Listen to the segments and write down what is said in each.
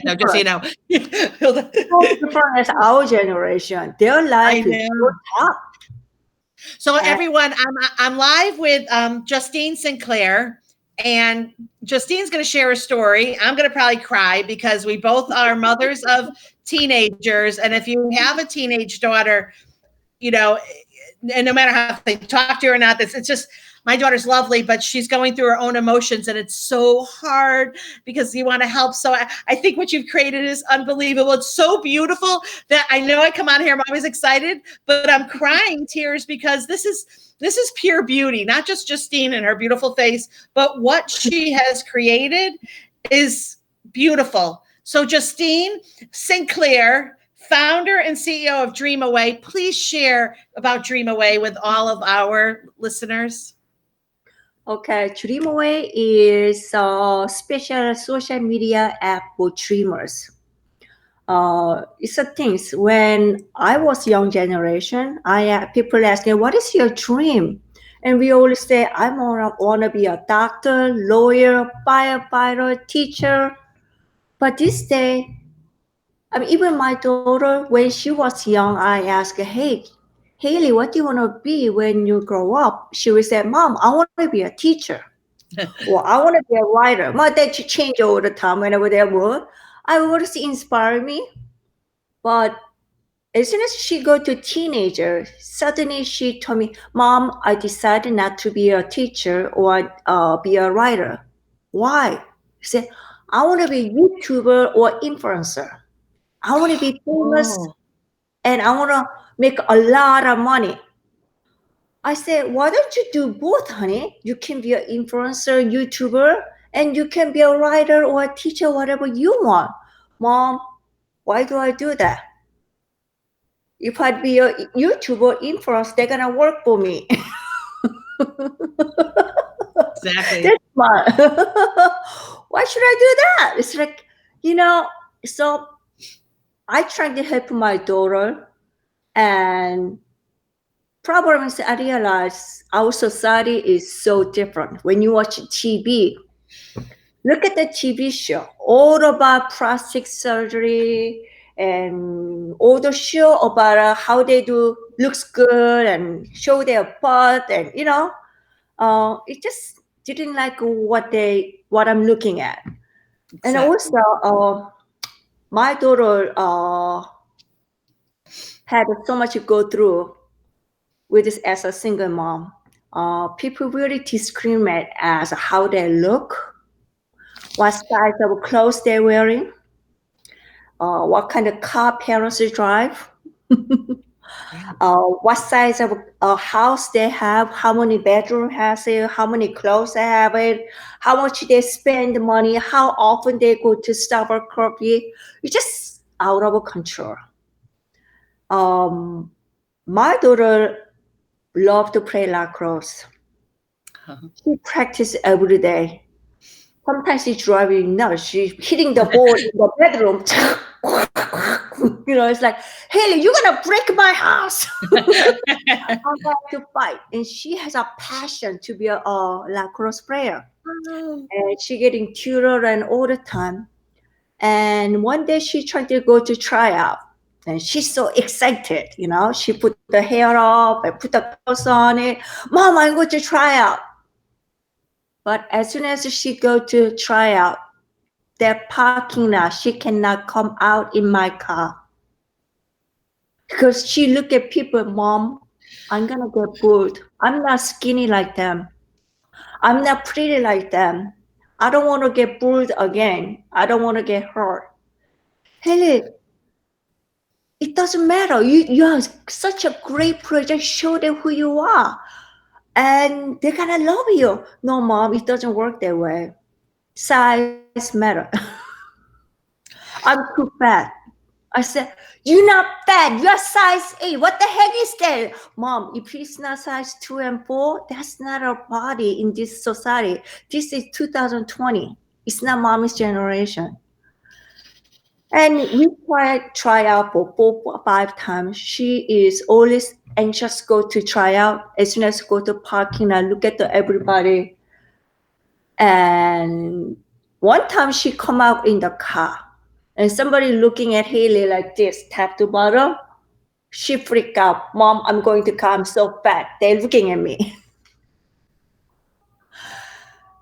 No, just so you know. So different as our generation. Their I life is so know. tough. So And everyone, I'm live with Justine Sinclair, and Justine's going to share a story. I'm going to probably cry because we both are mothers of teenagers, and if you have a teenage daughter, you know, and no matter how they talk to her or not, this it's just my daughter's lovely, but she's going through her own emotions, and it's so hard because you want to help. So I think what you've created is unbelievable. It's so beautiful that I know I come on here, I'm always excited, but I'm crying tears because this is pure beauty, not just Justine and her beautiful face, but what she has created is beautiful. So Justine Sinclair, founder and CEO of dreamOway, please share about dreamOway with all of our listeners. okay, dreamOway is a special social media app for dreamers. It's a things when I was young generation, people ask me, "What is your dream?" And we always say, "I wanna be a doctor, lawyer, firefighter, teacher." But this day, I mean, even my daughter, when she was young, I asked her, "Hey, Haley, what do you want to be when you grow up?" She would say, "Mom, I want to be a teacher." Or I want to be a writer. My dad change all the time whenever they were. I always inspire me. But as soon as she go to teenager, suddenly she told me, "Mom, I decided not to be a teacher or be a writer." Why? She said, "I want to be YouTuber or influencer. I want to be famous Oh, and I want to make a lot of money." I said, "Why don't you do both, honey? You can be an influencer, YouTuber, and you can be a writer or a teacher, whatever you want." "Mom, why do I do that? If I'd be a YouTuber influencer, they're gonna work for me." exactly. That's smart. Why should I do that? It's like, you know, so I try to help my daughter, and problem is I realize our society is so different. When you watch TV, look at the TV show, all about plastic surgery and all the show about how they do looks good and show their butt, and it just didn't like what I'm looking at. And Exactly. also, my daughter had so much to go through with this as a single mom. People really discriminate as how they look, what size of clothes they're wearing, what kind of car parents drive, Yeah. what size of house they have, how many bedroom has it, how many clothes they have it, how much they spend money, how often they go to Starbucks coffee. It's just out of control. Um, my daughter loved to play lacrosse. Uh-huh. She practiced every day. Sometimes she's driving nuts. She's hitting the ball in the bedroom. It's like, "Haley, you're gonna break my house." I'm going to fight. And she has a passion to be a lacrosse player. Oh, And she getting tutored and all the time. And one day she tried to go to try out. And she's so excited, She put the hair up and put the clothes on it. "Mom, I'm going to try out." But as soon as she go to try out, that parking lot, she cannot come out in my car because she look at people. "Mom, I'm gonna get bored. I'm not skinny like them. I'm not pretty like them. I don't want to get bored again. I don't want to get hurt." Hey, it doesn't matter. You have such a great project. Show them who you are, and they're gonna love you. "No, Mom, it doesn't work that way. Size matter." "I'm too fat." I said, "You're not fat. You're size 8. What the heck is that?" "Mom, if it's not size 2 and 4, that's not our body in this society. This is 2020. It's not mommy's generation." And we try out for 4 or 5 times. She is always anxious to go to try out. As soon as go to parking, I look at everybody. And one time she come out in the car. and somebody looking at Haley like this, top to bottom, she freaked out. Mom, I'm going to come so fat. They're looking at me.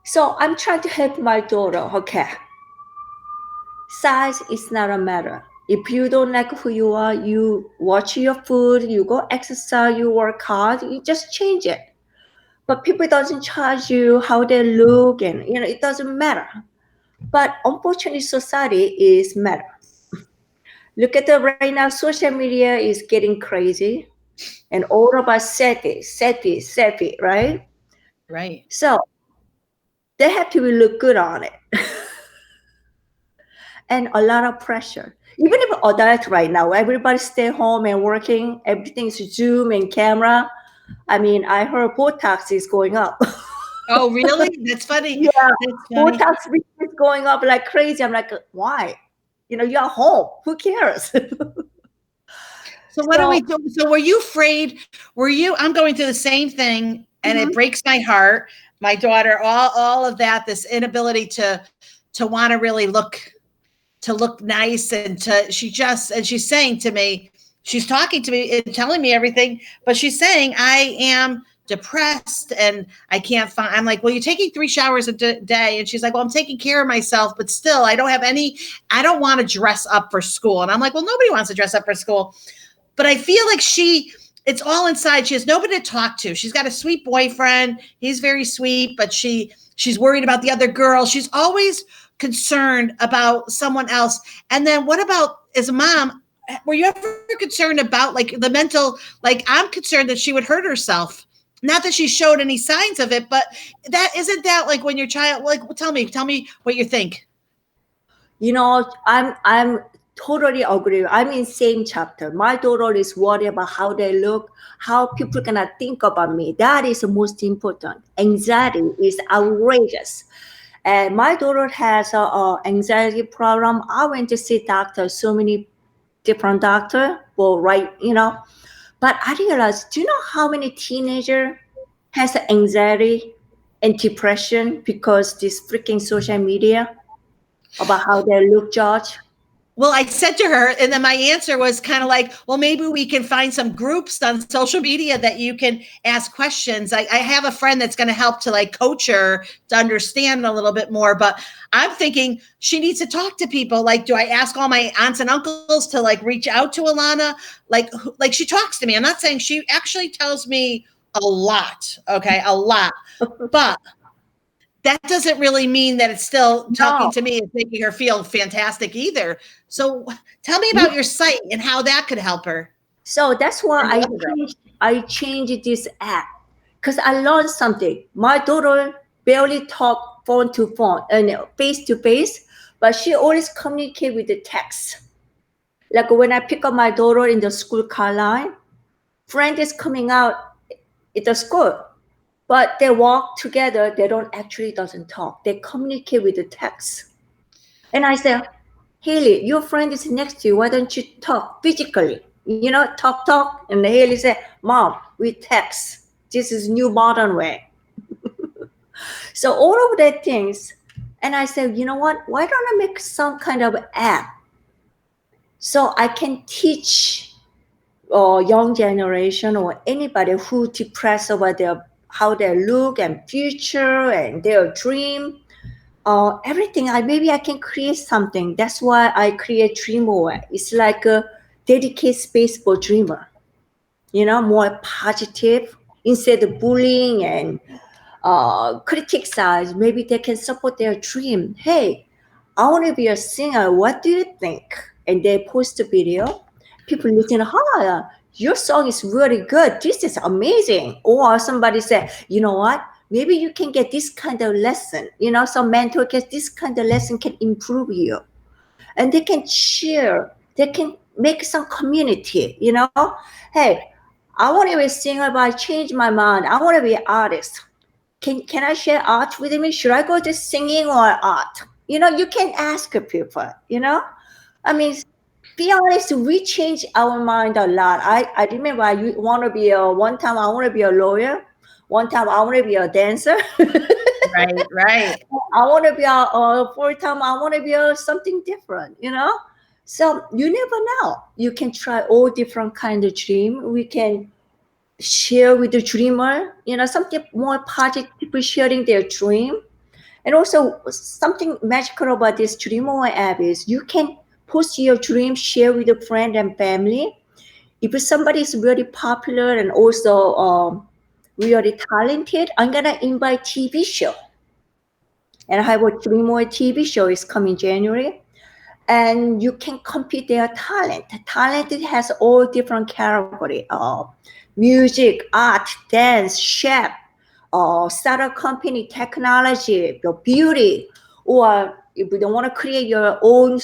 So I'm trying to help my daughter. Okay. Size is not a matter. If you don't like who you are, you watch your food, you go exercise, you work hard, you just change it. But people doesn't charge you how they look, and it doesn't matter. But unfortunately, society is matter. Look at the right now, social media is getting crazy, and all about selfie, right? Right. So they have to look good on it, and a lot of pressure. Even if adult right now, everybody stay home and working, everything's Zoom and camera. I mean, I heard Botox is going up. Oh, really? That's funny. Yeah, That's funny. Botox is going up like crazy. I'm like, why? You're home. Who cares? So what do we So, do? So were you afraid? Were you? I'm going through the same thing, and it mhm. breaks my heart. My daughter, all of that, this inability to want to look nice, and she's saying to me, she's talking to me and telling me everything, but she's saying I am depressed and I can't find. I'm like, well, you're taking 3 showers a day, and she's like, well, I'm taking care of myself, but still, I don't have any. I don't want to dress up for school, and I'm like, well, nobody wants to dress up for school. But I feel like it's all inside. She has nobody to talk to. She's got a sweet boyfriend. He's very sweet, but she's worried about the other girl. She's always concerned about someone else. And then what about as a mom? Were you ever concerned about like the mental? Like I'm concerned that she would hurt herself. Not that she showed any signs of it, but that isn't that like when your child like tell me what you think. I'm totally agree. I'm in same chapter. My daughter is worried about how they look, how people gonna think about me. That is the most important. Anxiety is outrageous. And my daughter has a anxiety problem. I went to see doctor, so many different doctor, well, right, But I realized, do you know how many teenager has anxiety and depression because this freaking social media about how they look, George? Well, I said to her, and then my answer was kind of like, well, maybe we can find some groups on social media that you can ask questions. I have a friend that's going to help to like coach her to understand a little bit more. But I'm thinking she needs to talk to people. Like, do I ask all my aunts and uncles to like reach out to Alana? Like she talks to me. I'm not saying she actually tells me a lot. Okay, a lot. But that doesn't really mean that it's still talking No. to me and making her feel fantastic either. So tell me Yeah. about your site and how that could help her. So that's why And the other girl. I changed this app because I learned something. My daughter barely talk phone to phone and face to face, but she always communicate with the text. Like when I pick up my daughter in the school car line, friend is coming out at the school, but they walk together. They don't actually doesn't talk. They communicate with the text. And I say, Haley, your friend is next to you. Why don't you talk physically? Talk. And Haley said, Mom, we text. This is new modern way. So all of that things. And I said, you know what? Why don't I make some kind of app so I can teach young generation or anybody who depressed about how they look and future and their dream, everything. Maybe I can create something. That's why I create dreamOway. It's like a dedicated space for dreamer. More positive instead of bullying and criticize. Maybe they can support their dream. Hey, I want to be a singer. What do you think? And they post a video. People listen. Your song is really good. This is amazing. Or somebody say, you know what? Maybe you can get this kind of lesson. Some mentor gets this kind of lesson can improve you. And they can share. They can make some community. Hey, I want to be a singer, but I changed my mind. I want to be an artist. Can I share art with me? Should I go to singing or art? You can ask people. I mean, be honest, we change our mind a lot. I remember I want to be one time I want to be a lawyer. One time I want to be a dancer. Right. I want to be a full-time. I want to be something different, So you never know. You can try all different kind of dream. We can share with the dreamer, something more positive, people sharing their dream. And also something magical about this dreamOway app is you can post your dream, share with a friend and family. If somebody is really popular and also really talented, I'm gonna invite TV show. And I have a dreamOway TV show is coming January. And you can compete their talent. Talent it has all different category of music, art, dance, chef, startup company, technology, the beauty, or if you don't want to create your own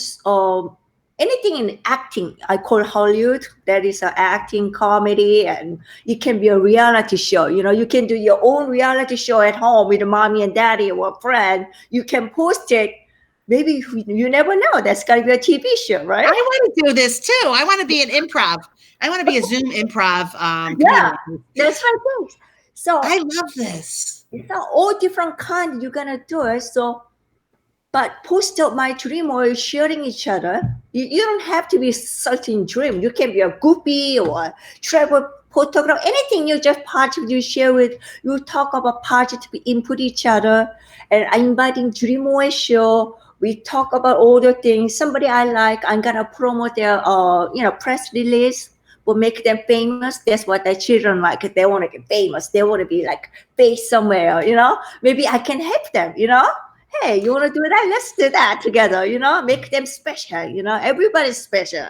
anything in acting. I call Hollywood. That is an acting comedy, and it can be a reality show. You can do your own reality show at home with mommy and daddy or a friend. You can post it. Maybe you never know. That's going to be a TV show, right? I want to do this too. I want to be an improv. I want to be a Zoom improv Yeah, comedian. that's right. So I love this. it's all different kind you're gonna do it. So, but post up my dream or sharing each other. You don't have to be certain dream. You can be a goopy or travel photographer. Anything you just positive you share with. You talk about positive input each other. And I'm inviting dreamOway show. We talk about all the things. Somebody I like, I'm gonna promote their press release. Will make them famous. That's what their children like. They want to get famous. They want to be like based somewhere. Maybe I can help them. Hey, you want to do that? Let's do that together. Make them special. Everybody's special.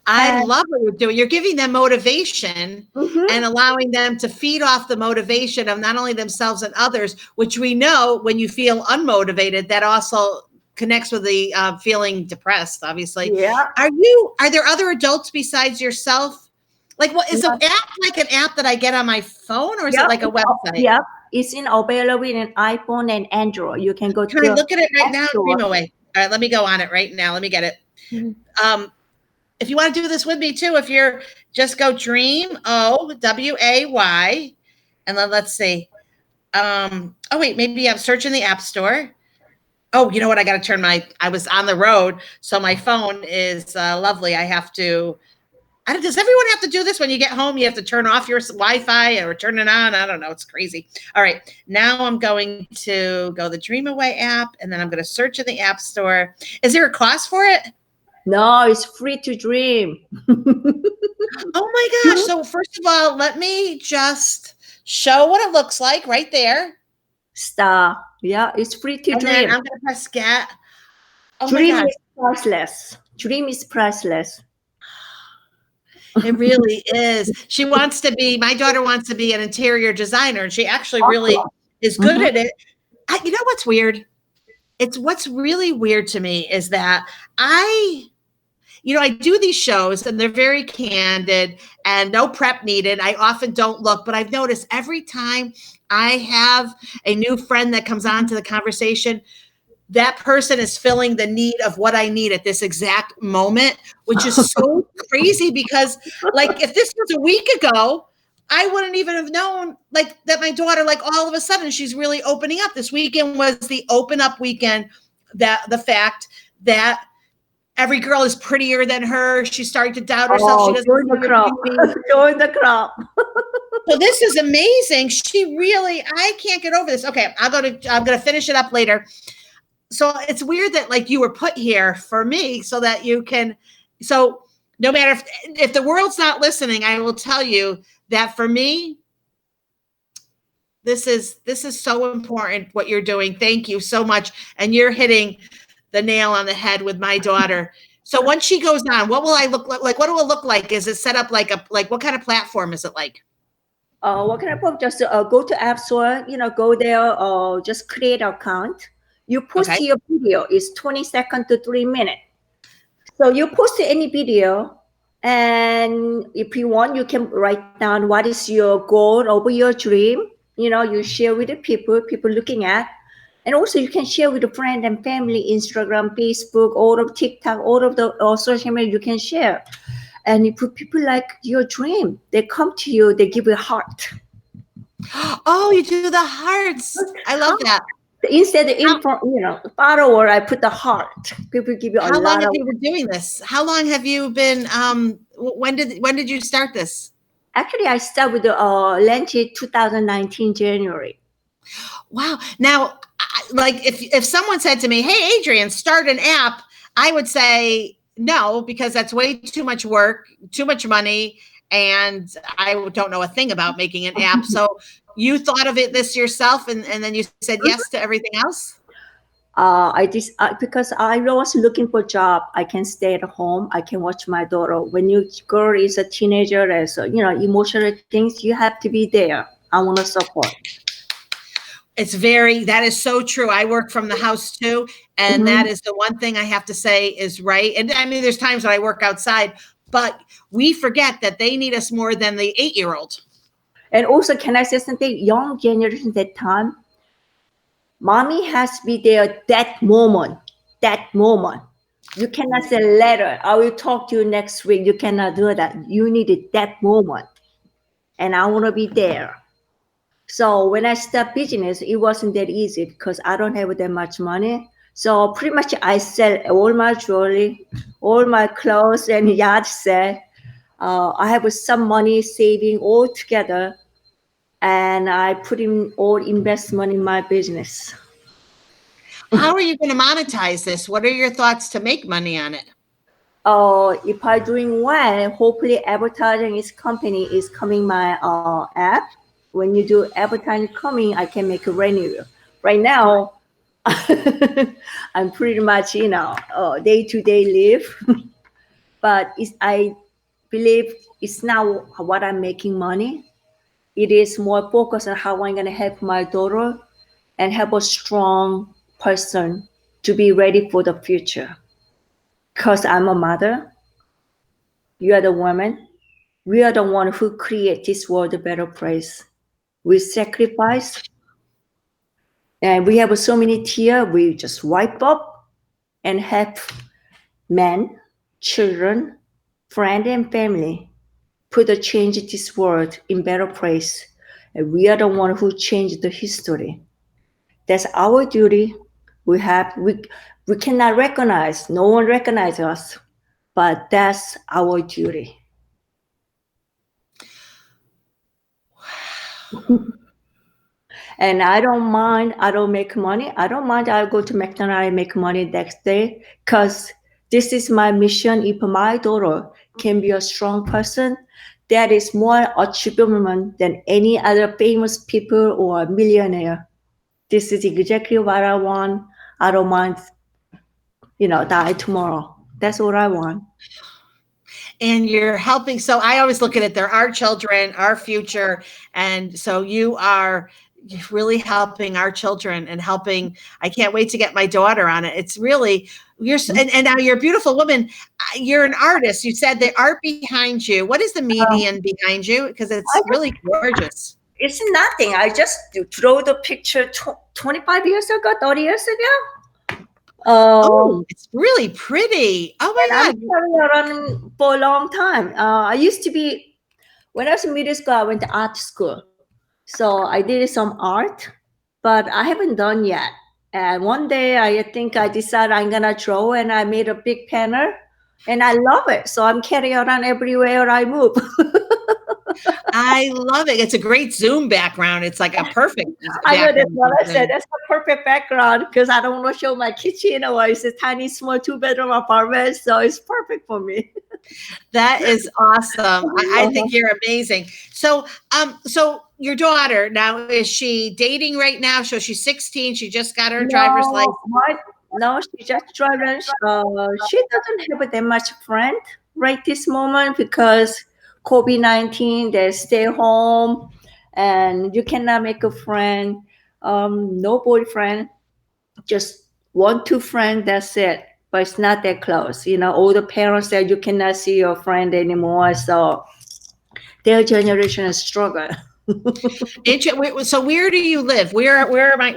I love what you're doing. You're giving them motivation Mhm. and allowing them to feed off the motivation of not only themselves and others, which we know when you feel unmotivated, that also connects with the feeling depressed, obviously. Yeah. Are there other adults besides yourself? Like, what is the app like an app that I get on my phone, or is it like a website? Yeah, it's available in iPhone and Android. You can go Can to I look at it right now? Store. dreamOway. All right, let me go on it right now. Let me get it. Mhm. If you want to do this with me too, if you're just go dreamOway, and then let's see. Oh wait, maybe I'm searching the App Store. Oh, you know what? I got to turn I was on the road, so my phone is lovely. I have to. Does everyone have to do this when you get home? You have to turn off your Wi-Fi or turn it on. I don't know. It's crazy. All right. Now I'm going to go the dreamOway app, and then I'm going to search in the App Store. Is there a cost for it? No, it's free to dream. Oh my gosh. So first of all, let me just show what it looks like right there. Star. Yeah, it's free to And dream. then I'm going to press get. Oh Dream my gosh. is priceless. Dream is priceless. It really is. My daughter wants to be an interior designer, and she actually really is good at it. You know what's weird? What's really weird to me is that I do these shows and they're very candid and no prep needed. I often don't look, but I've noticed every time I have a new friend that comes on to the conversation, that person is filling the need of what I need at this exact moment, which is so crazy because like if this was a week ago, I wouldn't even have known like that my daughter, like all of a sudden she's really opening up. This weekend was the open up weekend, that the fact that every girl is prettier than her. She's starting to doubt herself. She doesn't join the crowd. Join the crowd. So this is amazing. I can't get over this. Okay, I'm gonna finish it up later. So it's weird that like you were put here for me so that you can, so no matter if the world's not listening, I will tell you that for me, this is so important what you're doing. Thank you so much. And you're hitting the nail on the head with my daughter. So once she goes on, what will I look like? What will it look like? Is it set up like what kind of platform is it like? What kind of platform? Just go to App Store, go there, just create an account. You post your video, it's 20 seconds to 3 minutes. So you post any video, and if you want, you can write down what is your goal over your dream. You share with the people looking at. And also you can share with a friend and family, Instagram, Facebook, all of TikTok, all of the social media you can share. And if people like your dream, they come to you, they give you a heart. Oh, you do the hearts. I love Heart. that. Instead of How follower, I put the heart. People give you a how long lot have of. you been doing this? How long have you been when did you start this? Actually, I started with the launch in 2019 January. Wow. Now, like if someone said to me, "Hey, Adrian, start an app," I would say no because that's way too much work, too much money, and I don't know a thing about making an app. So you thought of it this yourself, and then you said yes to everything else. I just because I was looking for a job. I can stay at home. I can watch my daughter. When your girl is a teenager, as emotional things, you have to be there. I want to support. That is so true. I work from the house too. And that Mhm. is the one thing I have to say is right. And I mean, there's times when I work outside, but we forget that they need us more than the 8-year-old. And also, can I say something? Young generation that time, mommy has to be there that moment. That moment. You cannot say later. I will talk to you next week. You cannot do that. You need it that moment, and I want to be there. So when I start business, it wasn't that easy because I don't have that much money. So pretty much I sell all my jewelry, all my clothes and yard set. I have some money saving all together, and I put in all investment in my business. How are you going to monetize this? What are your thoughts to make money on it? If I doing well, hopefully advertising is company is coming my app. When you do advertising coming, I can make a revenue. Right now, I'm pretty much day to day live, but I believe it's now what I'm making money. It is more focused on how I'm gonna help my daughter and help a strong person to be ready for the future. Cause I'm a mother, you are the woman, we are the one who create this world a better place. We sacrifice and we have so many tears, we just wipe up and help men, children, friend and family put a change this world in better place. And we are the one who changed the history. That's our duty. We cannot recognize, no one recognizes us, but that's our duty. And I don't mind, I don't make money. I don't mind, I'll go to McDonald's and make money next day because this is my mission. If my daughter can be a strong person, that is more achievement than any other famous people or millionaire. This is exactly what I want. I don't mind, die tomorrow. That's what I want. And you're helping. So I always look at it, they're our children, our future. And so you are really helping our children and helping. I can't wait to get my daughter on it. It's really, and now you're a beautiful woman. You're an artist. You said the art behind you. What is the Um, median behind you? Because I it's really gorgeous. It's nothing. I just draw the picture 25 years ago, 30 years ago. Oh, it's really pretty. Oh And I'm my God. carrying around for a long time. I used to be, when I was in middle school, I went to art school. So I did some art, but I haven't done yet. And one day I think I decided I'm going to draw and I made a big banner and I love it. So I'm carrying around everywhere I move. I love it. It's a great Zoom background. It's like a perfect I know that's background what for I said. Zoom. That's the perfect background because I don't want to show my kitchen or it's a tiny, small 2-bedroom apartment. So it's perfect for me. That is awesome. I think you're amazing. So your daughter now, is she dating right now? So she's 16. She just got her driver's No, license. what? No, she just driving. She doesn't have that much friend right this moment because COVID-19. They stay home, and you cannot make a friend. No boyfriend, just 1, 2 friends. That's it. But it's not that close. All the parents said you cannot see your friend anymore. So their generation is struggle. So where do you live? Where am I?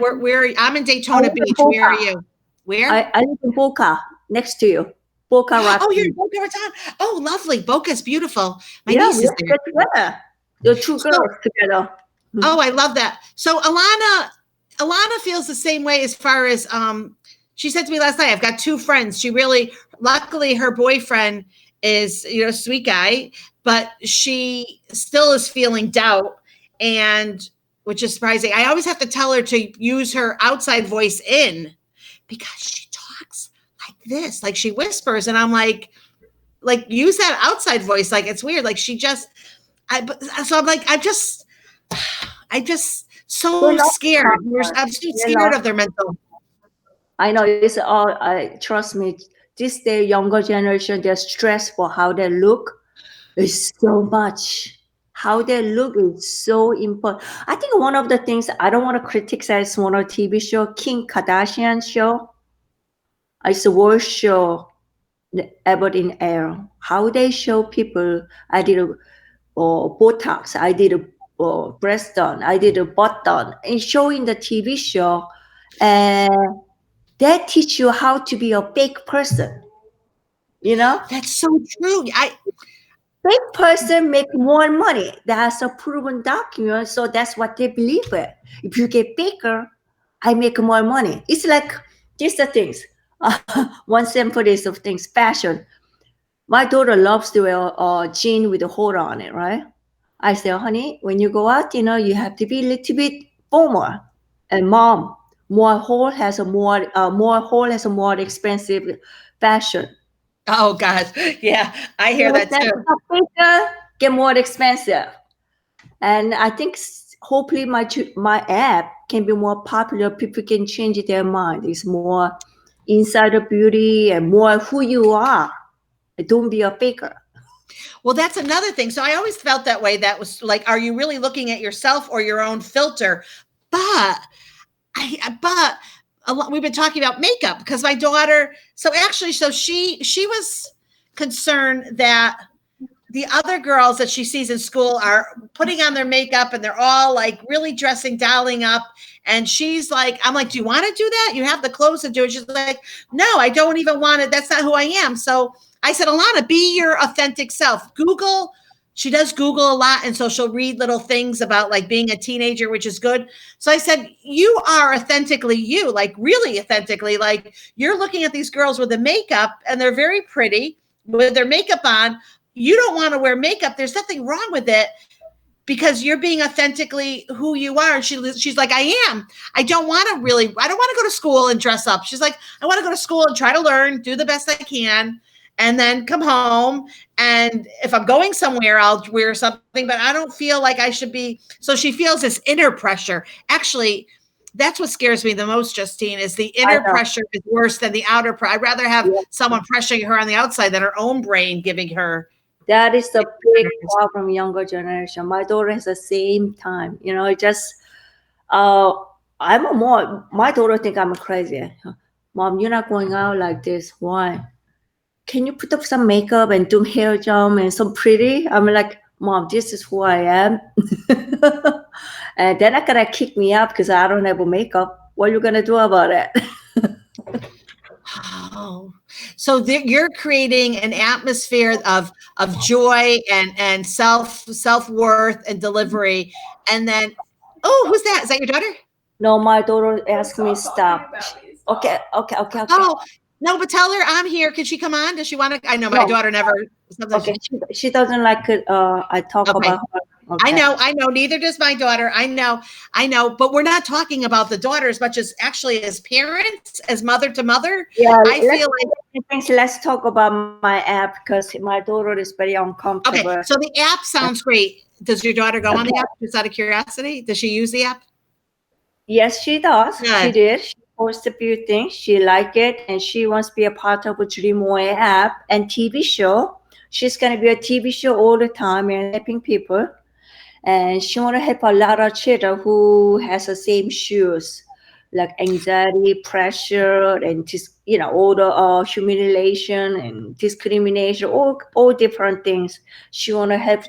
I'm in I Daytona live in Beach. Where are Boca. you? Where? I live in Boca, next to you. Boca Oh, you're in Raton. Boca Raton. Oh, lovely. Boca's beautiful. My Yeah, niece we is are there. together. The two So girls together. Oh, I love that. So Alana feels the same way as far as she said to me last night, I've got two friends. She really luckily her boyfriend is, sweet guy, but she still is feeling doubt, and which is surprising. I always have to tell her to use her outside voice in because she talks like this, like she whispers, and I'm like use that outside voice. Like it's weird. Like she just so I'm like, I just You're so not scared. confident. I'm so You're scared not. of their mental. I know it's all. Trust me. This day younger generation, they're stressed for how they look. It's so much. How they look is so important. I think one of the things I don't want to criticize one of TV show, Kim Kardashian show. It's the worst show ever in air. How they show people. I did a Botox. I did a breast done. I did a butt done. And showing the TV show, and they teach you how to be a fake person. You know, That's so true. fake person make more money. That's a proven document. So that's what they believe in. If you get bigger, I make more money. It's like these are things. One sample is of things. Fashion. My daughter loves to wear a jean with a hole on it, right? I say, honey, when you go out, you have to be a little bit formal. And mom, more hole has a more expensive fashion. Oh God, yeah, I hear that That too. bigger, get more expensive. And I think hopefully my app can be more popular. People can change their mind. It's more insider beauty and more who you are. Don't be a faker. Well, that's another thing. So I always felt that way. That was like, are you really looking at yourself or your own filter? But but a lot, we've been talking about makeup because my daughter. So actually, so she was concerned that the other girls that she sees in school are putting on their makeup and they're all like really dressing, dialing up. And she's like, I'm like, do you want to do that? You have the clothes to do it. She's like, no, I don't even want it. That's not who I am. So I said, Alana, be your authentic self. Google. She does Google a lot. And so she'll read little things about like being a teenager, which is good. So I said, you are authentically you, like really authentically. Like you're looking at these girls with the makeup and they're very pretty with their makeup on. You don't want to wear makeup. There's nothing wrong with it because you're being authentically who you are. And she's like, I am. I don't want to go to school and dress up. She's like, I want to go to school and try to learn, do the best I can, and then come home. And if I'm going somewhere, I'll wear something, but I don't feel like I should be. So she feels this inner pressure. Actually, that's what scares me the most, Justine, is the I inner know. pressure is worse than the outer pressure. I'd rather have Yeah. someone pressuring her on the outside than her own brain giving her. That is the big problem, younger generation. My daughter has the same time. Just uh, my daughter think I'm crazy. Mom, you're not going out like this. Why? Can you put up some makeup and do hair jump and some pretty? I'm like, Mom, this is who I am. And they're not gonna kick me out because I don't have a makeup. What are you gonna do about it? Oh, so you're creating an atmosphere of joy and self worth and delivery, and then oh, who's that? Is that your daughter? No, my daughter asked me stop. Okay, okay, okay, okay. Oh no, but tell her I'm here. Can she come on? Does she want to? I know my No, daughter never. Sometimes okay. She doesn't like it. I talk okay. about her. I Okay. know, I know. Neither does my daughter. I know. But we're not talking about the daughter as much as actually as parents, as mother to mother. Yeah, I feel let's talk about my app because my daughter is very uncomfortable. okay. So the app sounds great. Does your daughter go on the Okay. app? Just out of curiosity, does she use the app? Yes, she does. She Good. did. She posted a few things. She liked it, and she wants to be a part of a dreamOway app and TV show. She's gonna be a TV show all the time and helping people. And she want to help a lot of children who has the same issues like anxiety, pressure, and just all the humiliation and discrimination, all different things. She want to help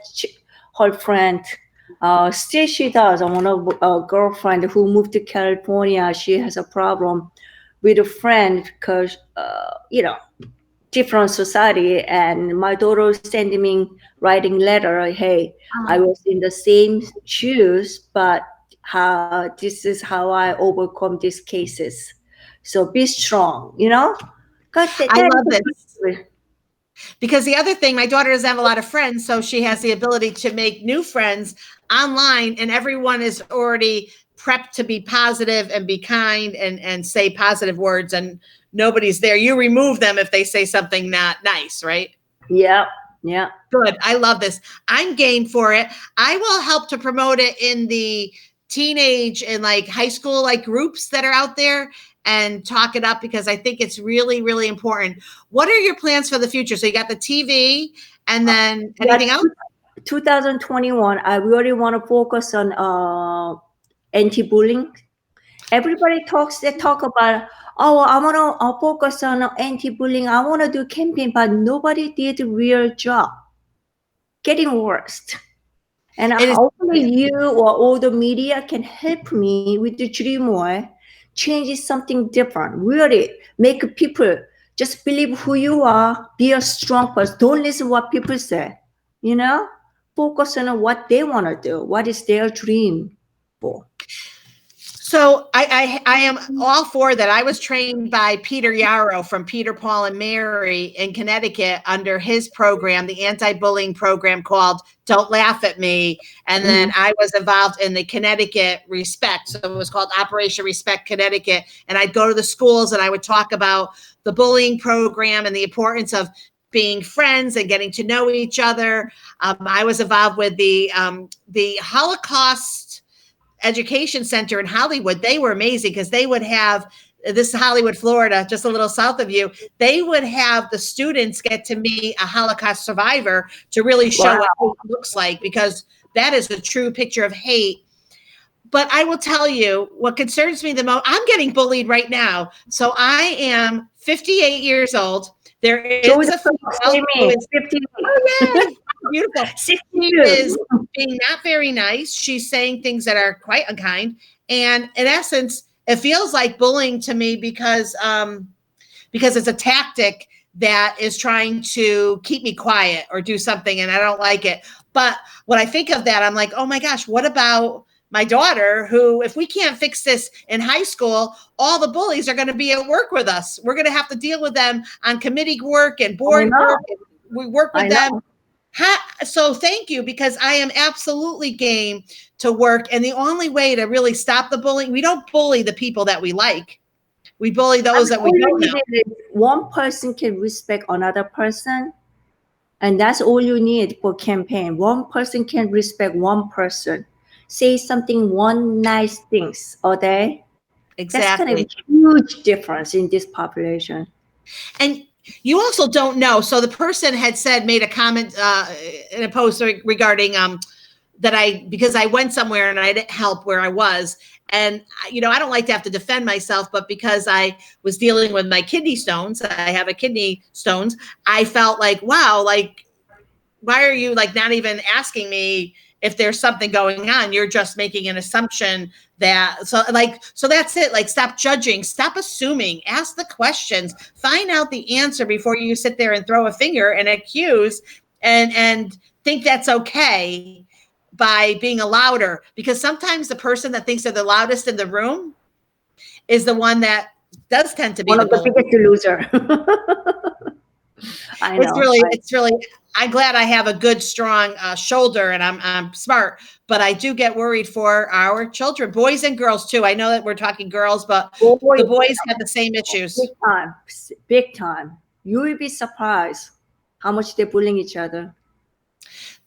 her friend. Still, she does. I want a girlfriend who moved to California. She has a problem with a friend because different society, and my daughter sending me writing letter, hey, I was in the same shoes, but this is how I overcome these cases. So be strong, you know. I love this. Good. Because the other thing, my daughter doesn't have a lot of friends, so she has the ability to make new friends online, and everyone is already prepped to be positive and be kind and say positive words, and nobody's there. You remove them if they say something not nice, right? Yeah, yeah. Good. I love this. I'm game for it. I will help to promote it in the teenage and like high school like groups that are out there and talk it up because I think it's really, really important. What are your plans for the future? So you got the TV and then anything else? 2021, I really want to focus on anti-bullying. Everybody they talk about, oh, I want to focus on anti-bullying. I want to do campaign, but nobody did a real job. Getting worse. And hopefully you or all the media can help me with the dreamOway, change something different. Really make people just believe who you are, be a strong person. Don't listen what people say. You know, focus on what they want to do. What is their dream for? So I am all for that. I was trained by Peter Yarrow from Peter, Paul, and Mary in Connecticut under his program, the anti-bullying program called Don't Laugh at Me. And then I was involved in the Connecticut Respect. So it was called Operation Respect Connecticut. And I'd go to the schools and I would talk about the bullying program and the importance of being friends and getting to know each other. I was involved with the Holocaust Education Center in Hollywood. They were amazing because they would have this Hollywood, Florida, just a little south of you. They would have the students get to meet a Holocaust survivor to really show what it looks like, because that is a true picture of hate. But I will tell you what concerns me the most. I'm getting bullied right now. So I am 58 years old. There is a female who is 50. Oh, yeah. Beautiful. She is being not very nice. She's saying things that are quite unkind. And in essence, it feels like bullying to me because it's a tactic that is trying to keep me quiet or do something, and I don't like it. But when I think of that, I'm like, oh my gosh, what about my daughter, who, if we can't fix this in high school, all the bullies are going to be at work with us. We're going to have to deal with them on committee work and board work. We work with them. So thank you, because I am absolutely game to work. And the only way to really stop the bullying, we don't bully the people that we like. We bully those that we don't know. One person can respect another person. And that's all you need for campaign. One person can respect one person. Say something, one nice things a day. Exactly. That's kind of a huge difference in this population. And you also don't know. So the person had made a comment in a post regarding that because I went somewhere and I didn't help where I was. And, I don't like to have to defend myself, but because I was dealing with my kidney stones, I have a kidney stones. I felt like, wow, like, why are you like not even asking me if there's something going on? You're just making an assumption so that's it. Like, stop judging, stop assuming, ask the questions, find out the answer before you sit there and throw a finger and accuse and think that's okay by being a louder, because sometimes the person that thinks they're the loudest in the room is the one that does tend to be one of the biggest loser. I know. It's really, I'm glad I have a good, strong shoulder, and I'm smart, but I do get worried for our children, boys and girls too. I know that we're talking girls, but the boys have the same issues. Big time. You will be surprised how much they're bullying each other.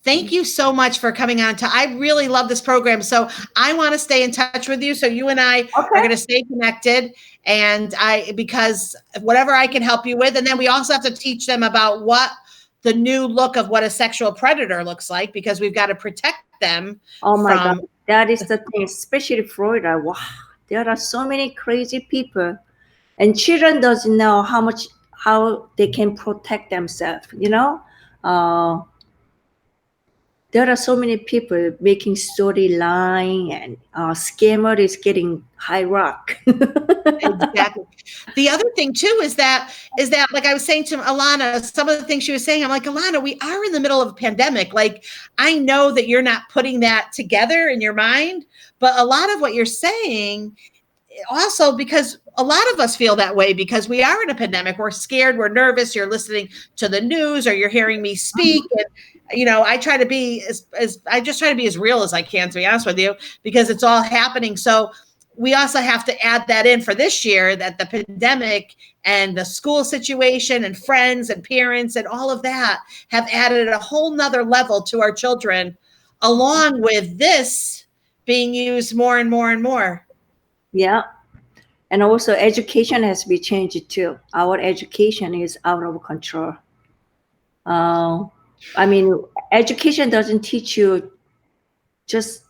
Thank you so much for coming on. I really love this program. So I want to stay in touch with you. So you and I are going to stay connected, and because whatever I can help you with. And then we also have to teach them about what the new look of what a sexual predator looks like, because we've got to protect them. Oh my God. That is the thing, especially Florida. Wow. There are so many crazy people, and children doesn't know how they can protect themselves, there are so many people making storyline, and scammer is getting high rock. Exactly. The other thing too is that like I was saying to Alana, some of the things she was saying, I'm like, Alana, we are in the middle of a pandemic. Like, I know that you're not putting that together in your mind, but a lot of what you're saying also, because a lot of us feel that way because we are in a pandemic. We're scared, we're nervous. You're listening to the news or you're hearing me speak. And I try to be as I just try to be as real as I can, to be honest with you, because it's all happening. So we also have to add that in for this year, that the pandemic and the school situation and friends and parents and all of that have added a whole nother level to our children, along with this being used more and more and more. Yeah. And also education has been changed too. Our education is out of control. Uh, I mean, education doesn't teach you just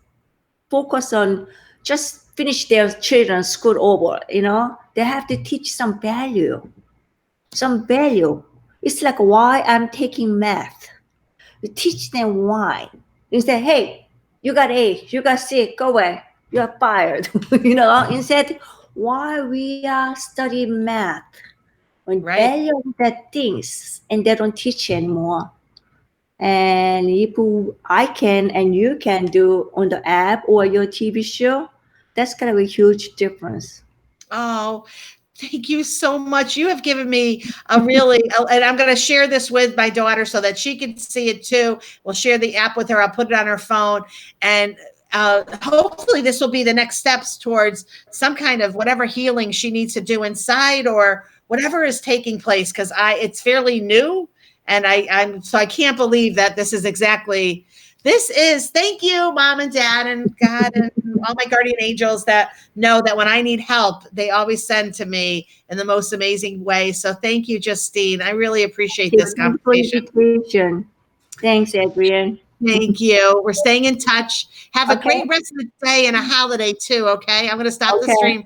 focus on just finish their children's school over. They have to teach some value. Some value. It's like why I'm taking math. You teach them why. You say, hey, you got A, you got C, go away. You are fired. Instead, why we are studying math and Right. value that things, and they don't teach anymore. And if I can and you can do on the app or your TV show, that's gonna be a huge difference. Oh, thank you so much. You have given me and I'm going to share this with my daughter so that she can see it too. We'll share the app with her. I'll put it on her phone. And hopefully this will be the next steps towards some kind of whatever healing she needs to do inside or whatever is taking place. Cause it's fairly new. And I can't believe that thank you, mom and dad and God and all my guardian angels that know that when I need help, they always send to me in the most amazing way. So thank you, Justine. I really appreciate this Thanks for conversation. invitation. Thanks, Adrian. Thank you. We're staying in touch. Have a Okay. great rest of the day and a holiday too. Okay. I'm going to stop the Okay. stream